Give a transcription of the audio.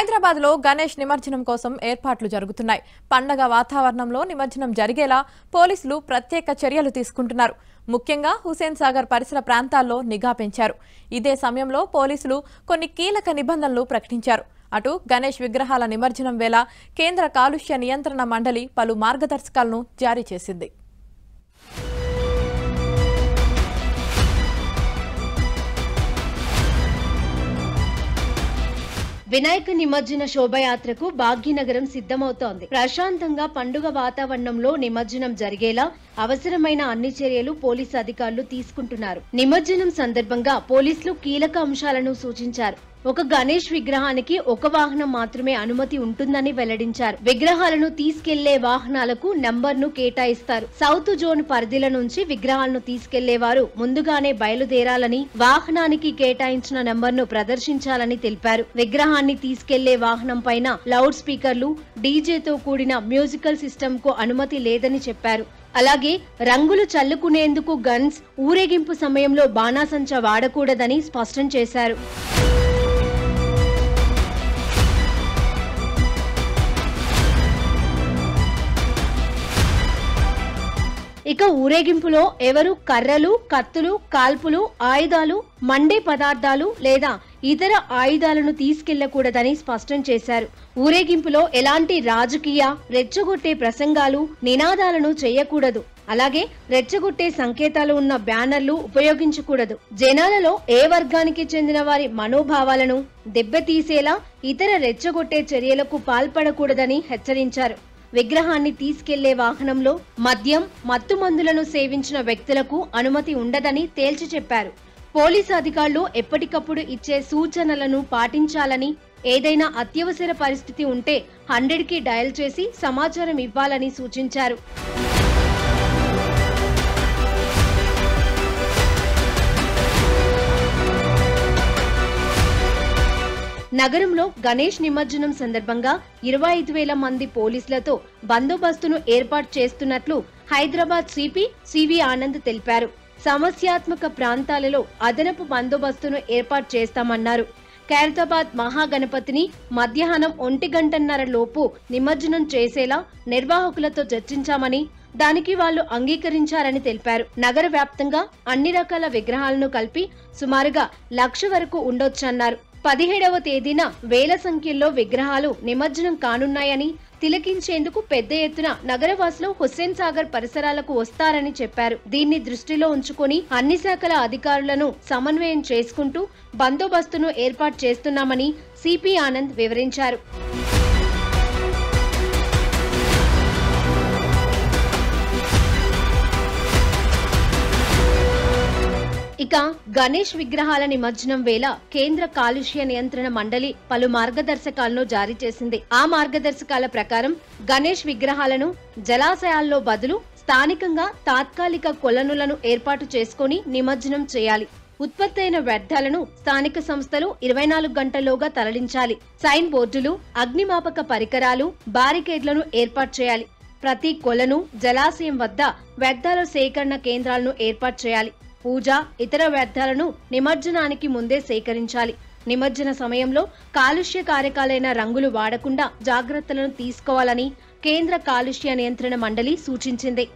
హైదరాబాద్ లో గణేష్ నిమజ్జనం కోసం ఏర్పాట్లు జరుగుతున్నాయి. పండగ వాతావరణంలో నిమజ్జనం జరిగేలా పోలీసులు ప్రత్యేక చర్యలు తీసుకుంటున్నారు. ముఖ్యంగా హుసేన్ సాగర్ పరిసర ప్రాంతాల్లో నిఘా పెంచారు. ఇదే సమయంలో పోలీసులు కొన్ని కీలక నిబంధనలు ప్రకటించారు. అటు గణేష్ విగ్రహాల నిమజ్జనం వేళ కేంద్ర కాలుష్య నియంత్రణ మండలి పలు మార్గదర్శకాలను జారీ చేసింది. వినాయక నిమజ్జన శోభయాత్రకు భాగ్యనగరం సిద్ధమవుతోంది. ప్రశాంతంగా పండుగ వాతావరణంలో నిమజ్జనం జరిగేలా అవసరమైన అన్ని చర్యలు పోలీసు అధికారులు తీసుకుంటున్నారు. నిమజ్జనం సందర్భంగా పోలీసులు కీలక అంశాలను సూచించారు. ఒక గణేష్ విగ్రహానికి ఒక వాహనం మాత్రమే అనుమతి ఉంటుందని వెల్లడించారు. విగ్రహాలను తీసుకెళ్లే వాహనాలకు నంబర్ను కేటాయిస్తారు. సౌత్ జోన్ పరిధిల నుంచి విగ్రహాలను తీసుకెళ్లేవారు ముందుగానే బయలుదేరాలని, వాహనానికి కేటాయించిన నంబర్ను ప్రదర్శించాలని తెలిపారు. విగ్రహాన్ని తీసుకెళ్లే వాహనం పైన లౌడ్ స్పీకర్లు, డీజేతో కూడిన మ్యూజికల్ సిస్టమ్ కు అనుమతి లేదని చెప్పారు. అలాగే రంగులు చల్లుకునేందుకు గన్స్, ఊరేగింపు సమయంలో బాణాసంచా వాడకూడదని స్పష్టం చేశారు. ఇక ఊరేగింపులో ఎవరు కర్రలు, కత్తులు, కాల్పులు, ఆయుధాలు, మండే పదార్థాలు లేదా ఇతర ఆయుధాలను తీసుకెళ్లకూడదని స్పష్టం చేశారు. ఊరేగింపులో ఎలాంటి రాజకీయ, రెచ్చగొట్టే ప్రసంగాలు, నినాదాలను చేయకూడదు. అలాగే రెచ్చగొట్టే సంకేతాలు ఉన్న బ్యానర్లు ఉపయోగించకూడదు. జనాలలో ఏ వర్గానికి చెందిన వారి మనోభావాలను దెబ్బతీసేలా ఇతర రెచ్చగొట్టే చర్యలకు పాల్పడకూడదని హెచ్చరించారు. విగ్రహాన్ని తీసుకెళ్లే వాహనంలో మద్యం, మత్తుమందులను సేవించిన వ్యక్తులకు అనుమతి ఉండదని తేల్చి చెప్పారు. పోలీసు అధికారులు ఎప్పటికప్పుడు ఇచ్చే సూచనలను పాటించాలని, ఏదైనా అత్యవసర పరిస్థితి ఉంటే 100కి డయల్ చేసి సమాచారం ఇవ్వాలని సూచించారు. నగరంలో గణేష్ నిమజ్జనం సందర్భంగా 25,000 మంది పోలీసులతో బందోబస్తును ఏర్పాటు చేస్తున్నట్లు హైదరాబాద్ సిపి సివి ఆనంద్ తెలిపారు. సమస్యాత్మక ప్రాంతాలలో అదనపు బందోబస్తును ఏర్పాటు చేస్తామన్నారు. ఖైరతాబాద్ మహాగణపతిని మధ్యాహ్నం 1:30 లోపు నిమజ్జనం చేసేలా నిర్వాహకులతో చర్చించామని, దానికి వాళ్లు అంగీకరించారని తెలిపారు. నగర వ్యాప్తంగా అన్ని రకాల విగ్రహాలను కలిపి సుమారుగా 1,00,000 వరకు ఉండొచ్చన్నారు. 17వ తేదీన వేల సంఖ్యలో విగ్రహాలు నిమజ్జనం కానున్నాయని, తిలకించేందుకు పెద్ద ఎత్తున నగరవాసులు హుస్సేన్ సాగర్ పరిసరాలకు వస్తారని చెప్పారు. దీన్ని దృష్టిలో ఉంచుకుని అన్ని శాఖల అధికారులను సమన్వయం చేసుకుంటూ బందోబస్తును ఏర్పాటు చేస్తున్నామని సిపి ఆనంద్ వివరించారు. ఇక గణేష్ విగ్రహాల నిమజ్జనం వేళ కేంద్ర కాలుష్య నియంత్రణ మండలి పలు మార్గదర్శకాలను జారీ చేసింది. ఆ మార్గదర్శకాల ప్రకారం గణేష్ విగ్రహాలను జలాశయాల్లో బదులు స్థానికంగా తాత్కాలిక కొలనులను ఏర్పాటు చేసుకుని నిమజ్జనం చేయాలి. ఉత్పత్తైన వ్యర్థాలను స్థానిక సంస్థలు 24 గంటల్లోగా తరలించాలి. సైన్ బోర్డులు, అగ్నిమాపక పరికరాలు, బారికేడ్లను ఏర్పాటు చేయాలి. ప్రతి కొలను, జలాశయం వద్ద వ్యర్థాల సేకరణ కేంద్రాలను ఏర్పాటు చేయాలి. పూజ, ఇతర వ్యర్థాలను నిమజ్జనానికి ముందే సేకరించాలి. నిమజ్జన సమయంలో కాలుష్య కారకాలైన రంగులు వాడకుండా జాగ్రత్తలను తీసుకోవాలని కేంద్ర కాలుష్య నియంత్రణ మండలి సూచించింది.